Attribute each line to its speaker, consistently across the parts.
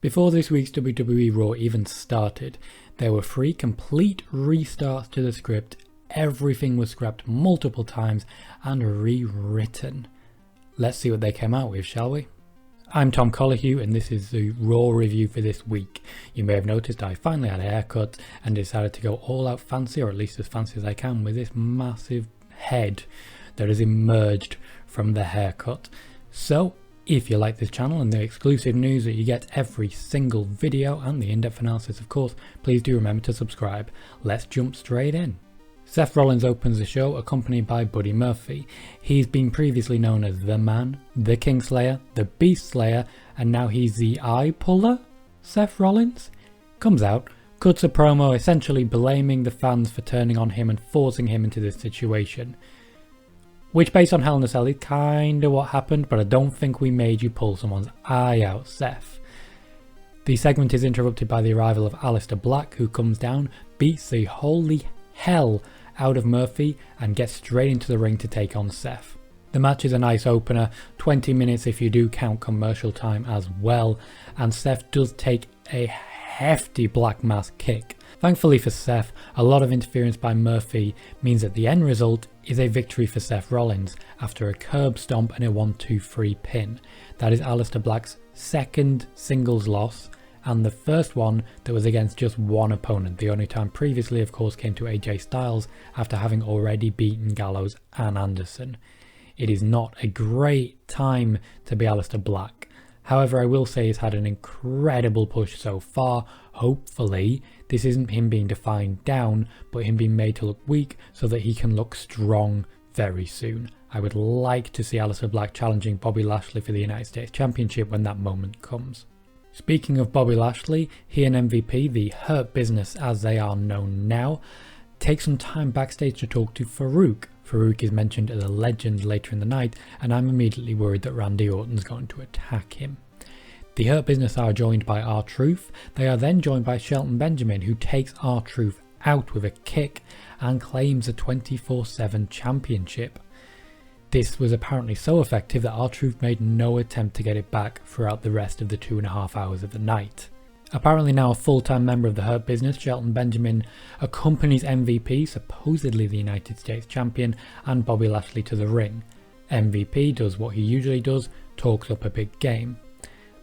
Speaker 1: Before this week's WWE Raw even started, there were 3 complete restarts to the script, everything was scrapped multiple times and rewritten. Let's see what they came out with, shall we? I'm Tom Collihew and this is the Raw review for this week. You may have noticed I finally had a haircut and decided to go all out fancy, or at least as fancy as I can, with this massive head that has emerged from the haircut. So, if you like this channel and the exclusive news that you get every single video and the in-depth analysis of course, please do remember to subscribe. Let's jump straight in. Seth Rollins opens the show accompanied by Buddy Murphy. He's been previously known as The Man, The Kingslayer, The Beast Slayer, and now he's the Eye Puller? Seth Rollins? Comes out, cuts a promo essentially blaming the fans for turning on him and forcing him into this situation. Which, based on Hell in a Cell, is kinda what happened, but I don't think we made you pull someone's eye out, Seth. The segment is interrupted by the arrival of Aleister Black, who comes down, beats the holy hell out of Murphy, and gets straight into the ring to take on Seth. The match is a nice opener, 20 minutes if you do count commercial time as well, and Seth does take a hefty Black Mass kick. Thankfully for Seth, a lot of interference by Murphy means that the end result is a victory for Seth Rollins after a curb stomp and a 1-2-3 pin. That is Aleister Black's second singles loss and the first one that was against just one opponent. The only time previously of course came to AJ Styles after having already beaten Gallows and Anderson. It is not a great time to be Aleister Black. However, I will say he's had an incredible push so far. Hopefully, this isn't him being defined down, but him being made to look weak so that he can look strong very soon. I would like to see Aleister Black challenging Bobby Lashley for the United States Championship when that moment comes. Speaking of Bobby Lashley, he and MVP, the Hurt Business as they are known now, take some time backstage to talk to Farouk. Farouk is mentioned as a legend later in the night, and I'm immediately worried that Randy Orton is going to attack him. The Hurt Business are joined by R-Truth. They are then joined by Shelton Benjamin, who takes R-Truth out with a kick and claims a 24/7 championship. This was apparently so effective that R-Truth made no attempt to get it back throughout the rest of the 2.5 hours of the night. Apparently now a full-time member of the Hurt Business, Shelton Benjamin accompanies MVP, supposedly the United States Champion, and Bobby Lashley to the ring. MVP does what he usually does, talks up a big game.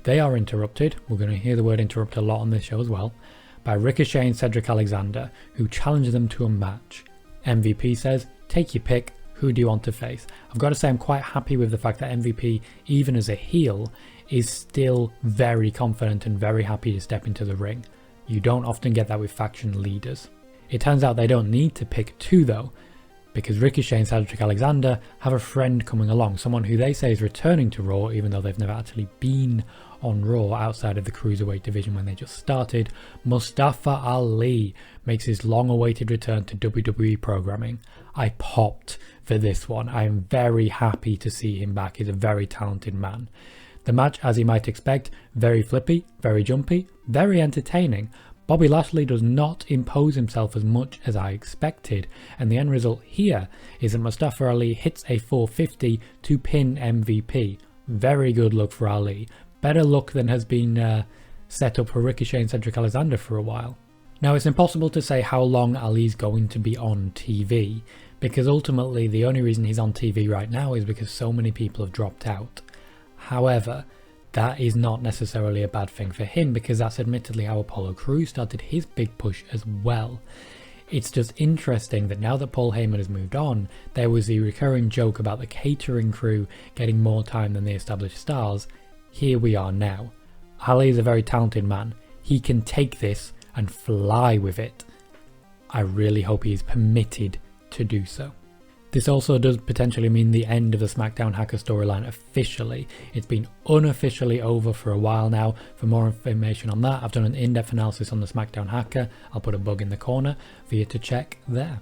Speaker 1: They are interrupted, we're going to hear the word interrupt a lot on this show as well, by Ricochet and Cedric Alexander, who challenge them to a match. MVP says, take your pick, who do you want to face? I've got to say I'm quite happy with the fact that MVP, even as a heel, is still very confident and very happy to step into the ring. You don't often get that with faction leaders. It turns out they don't need to pick 2 though, because Ricochet and Cedric Alexander have a friend coming along, someone who they say is returning to Raw even though they've never actually been on Raw outside of the Cruiserweight division when they just started. Mustafa Ali makes his long-awaited return to WWE programming. I popped for this one. I am very happy to see him back. He's a very talented man. The match, as you might expect, very flippy, very jumpy, very entertaining. Bobby Lashley does not impose himself as much as I expected, and the end result here is that Mustafa Ali hits a 450 to pin MVP. Very good look for Ali. Better luck than has been set up for Ricochet and Cedric Alexander for a while. Now it's impossible to say how long Ali's going to be on TV, because ultimately the only reason he's on TV right now is because so many people have dropped out. However, that is not necessarily a bad thing for him, because that's admittedly how Apollo Crews started his big push as well. It's just interesting that now that Paul Heyman has moved on, there was the recurring joke about the catering crew getting more time than the established stars. Here we are now. Ali is a very talented man. He can take this and fly with it. I really hope he is permitted to do so. This also does potentially mean the end of the SmackDown Hacker storyline officially. It's been unofficially over for a while now. For more information on that, I've done an in-depth analysis on the SmackDown Hacker. I'll put a bug in the corner for you to check there.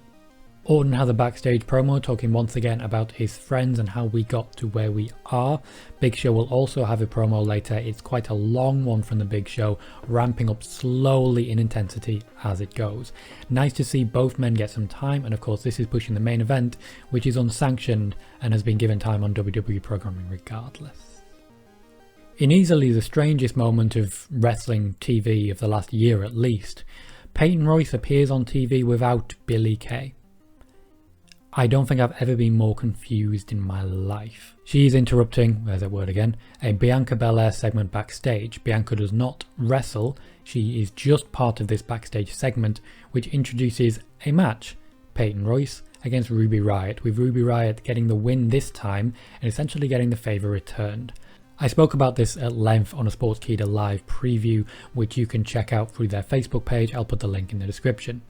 Speaker 1: Orton has a backstage promo talking once again about his friends and how we got to where we are. Big Show will also have a promo later. It's quite a long one from the Big Show, ramping up slowly in intensity as it goes. Nice to see both men get some time, and of course this is pushing the main event, which is unsanctioned and has been given time on WWE programming regardless. In easily the strangest moment of wrestling TV of the last year at least, Peyton Royce appears on TV without Billie Kay. I don't think I've ever been more confused in my life. She's interrupting, there's that word again, a Bianca Belair segment backstage. Bianca does not wrestle, she is just part of this backstage segment which introduces a match. Peyton Royce against Ruby Riott, with Ruby Riott getting the win this time and essentially getting the favour returned. I spoke about this at length on a Sportskeeda live preview, which you can check out through their Facebook page. I'll put the link in the description.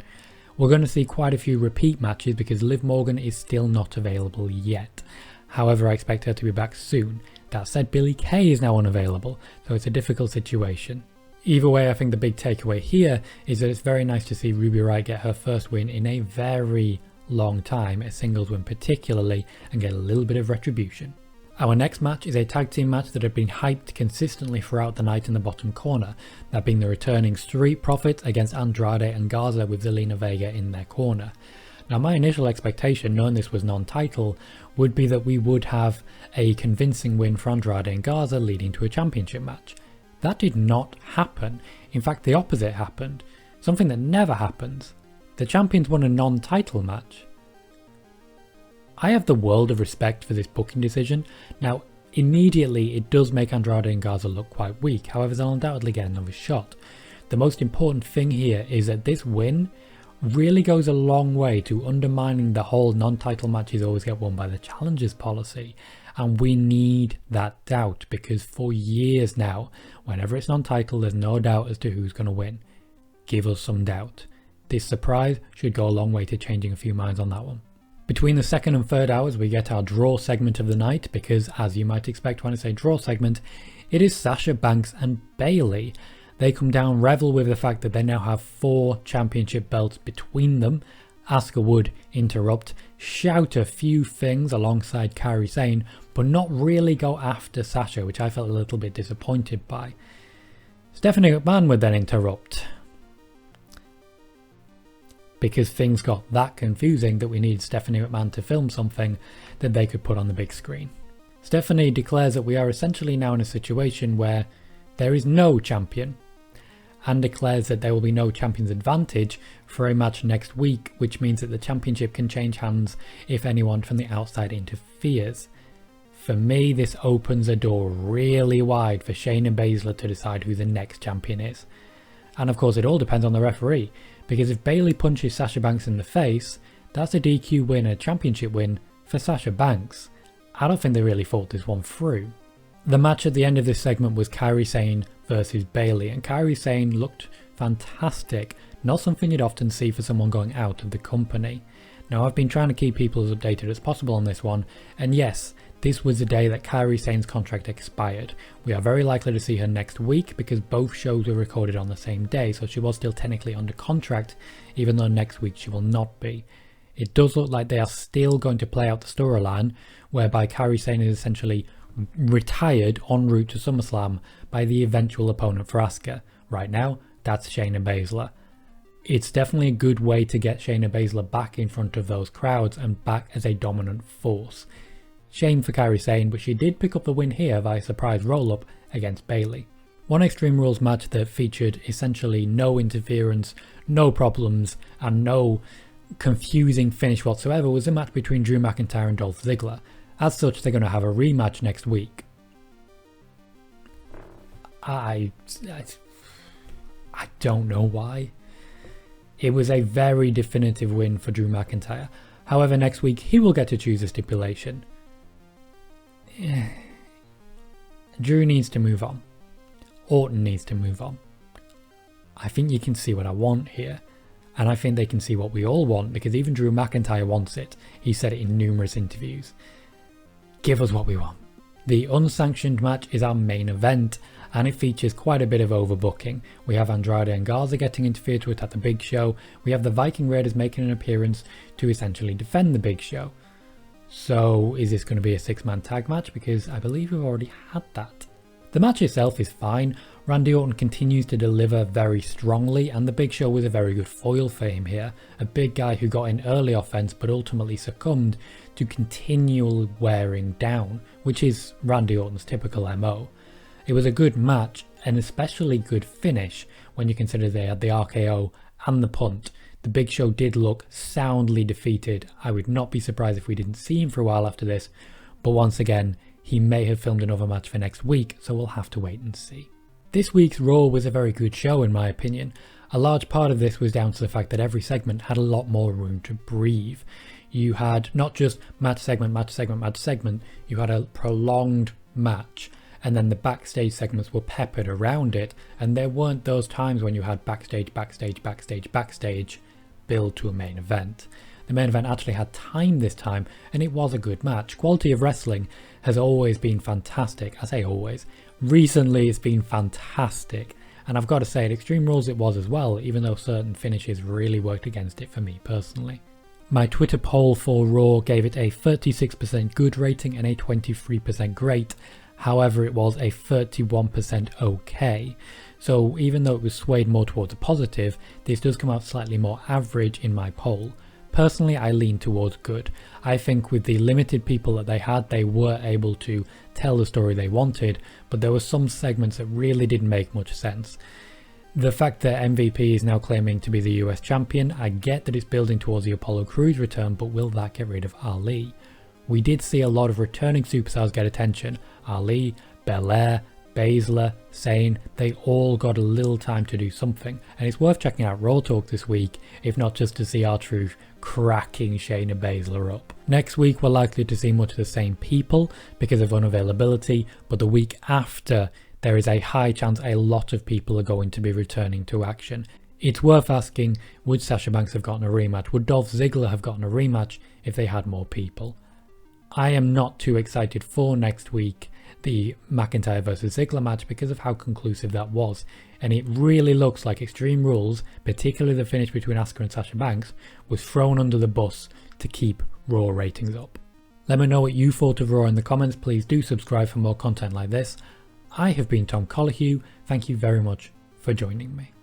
Speaker 1: We're going to see quite a few repeat matches because Liv Morgan is still not available yet. However, I expect her to be back soon. That said, Billie Kay is now unavailable, so it's a difficult situation. Either way, I think the big takeaway here is that it's very nice to see Ruby Riott get her first win in a very long time, a singles win particularly, and get a little bit of retribution. Our next match is a tag team match that had been hyped consistently throughout the night in the bottom corner, that being the returning Street Profits against Andrade and Garza with Zelina Vega in their corner. Now my initial expectation, knowing this was non-title, would be that we would have a convincing win for Andrade and Garza leading to a championship match. That did not happen. In fact, the opposite happened. Something that never happens. The champions won a non-title match. I have the world of respect for this booking decision. Now, immediately it does make Andrade and Garza look quite weak, however they'll undoubtedly get another shot. The most important thing here is that this win really goes a long way to undermining the whole non-title matches always get won by the challengers policy, and we need that doubt because for years now, whenever it's non-title, there's no doubt as to who's going to win. Give us some doubt. This surprise should go a long way to changing a few minds on that one. Between the second and third hours we get our draw segment of the night because, as you might expect when I say draw segment, it is Sasha Banks and Bayley. They come down, revel with the fact that they now have 4 championship belts between them. Asuka would interrupt, shout a few things alongside Kairi Sane, but not really go after Sasha, which I felt a little bit disappointed by. Stephanie McMahon would then interrupt, because things got that confusing that we needed Stephanie McMahon to film something that they could put on the big screen. Stephanie declares that we are essentially now in a situation where there is no champion, and declares that there will be no champion's advantage for a match next week, which means that the championship can change hands if anyone from the outside interferes. For me, this opens a door really wide for Shayna Baszler to decide who the next champion is. And of course it all depends on the referee, because if Bayley punches Sasha Banks in the face, that's a DQ win, a championship win for Sasha Banks. I don't think they really thought this one through. The match at the end of this segment was Kairi Sane versus Bayley, and Kairi Sane looked fantastic, not something you'd often see for someone going out of the company. Now I've been trying to keep people as updated as possible on this one, and yes, this was the day that Kairi Sane's contract expired. We are very likely to see her next week because both shows were recorded on the same day, so she was still technically under contract, even though next week she will not be. It does look like they are still going to play out the storyline, whereby Kairi Sane is essentially retired en route to SummerSlam by the eventual opponent for Asuka. Right now, that's Shayna Baszler. It's definitely a good way to get Shayna Baszler back in front of those crowds and back as a dominant force. Shame for Kairi Sane, but she did pick up the win here via surprise roll-up against Bayley. One Extreme Rules match that featured essentially no interference, no problems, and no confusing finish whatsoever was a match between Drew McIntyre and Dolph Ziggler. As such, they're going to have a rematch next week. I don't know why. It was a very definitive win for Drew McIntyre. However, next week he will get to choose a stipulation. Drew needs to move on. Orton needs to move on. I think you can see what I want here. And I think they can see what we all want, because even Drew McIntyre wants it. He said it in numerous interviews. Give us what we want. The unsanctioned match is our main event, and it features quite a bit of overbooking. We have Andrade and Garza getting interfered with at the Big Show. We have the Viking Raiders making an appearance to essentially defend the Big Show. So is this going to be a 6-man tag match? Because I believe we've already had that. The match itself is fine. Randy Orton continues to deliver very strongly, and the Big Show was a very good foil for him here. A big guy who got in early offense but ultimately succumbed to continual wearing down, which is Randy Orton's typical MO. It was a good match, an especially good finish when you consider they had the RKO and the punt. The Big Show did look soundly defeated. I would not be surprised if we didn't see him for a while after this, but once again, he may have filmed another match for next week, so we'll have to wait and see. This week's Raw was a very good show in my opinion. A large part of this was down to the fact that every segment had a lot more room to breathe. You had not just match segment, match segment, match segment, you had a prolonged match, and then the backstage segments were peppered around it, and there weren't those times when you had backstage, backstage, backstage, backstage build to a main event. The main event actually had time this time, and it was a good match. Quality of wrestling has always been fantastic. I say always. Recently it's been fantastic, and I've got to say at Extreme Rules it was as well, even though certain finishes really worked against it for me personally. My Twitter poll for Raw gave it a 36% good rating and a 23% great. However, it was a 31% okay. So even though it was swayed more towards a positive, this does come out slightly more average in my poll. Personally, I lean towards good. I think with the limited people that they had, they were able to tell the story they wanted, but there were some segments that really didn't make much sense. The fact that MVP is now claiming to be the US champion, I get that it's building towards the Apollo Crews return, but will that get rid of Ali? We did see a lot of returning superstars get attention. Ali, Belair, Baszler, Sane, they all got a little time to do something, and it's worth checking out Raw Talk this week, if not just to see R-Truth cracking Shayna Baszler up. Next week we're likely to see much of the same people because of unavailability, but the week after there is a high chance a lot of people are going to be returning to action. It's worth asking, would Sasha Banks have gotten a rematch? Would Dolph Ziggler have gotten a rematch if they had more people? I am not too excited for next week, the McIntyre versus Ziggler match, because of how conclusive that was, and it really looks like Extreme Rules, particularly the finish between Asuka and Sasha Banks, was thrown under the bus to keep Raw ratings up. Let me know what you thought of Raw in the comments. Please do subscribe for more content like this. I have been Tom Colahue. Thank you very much for joining me.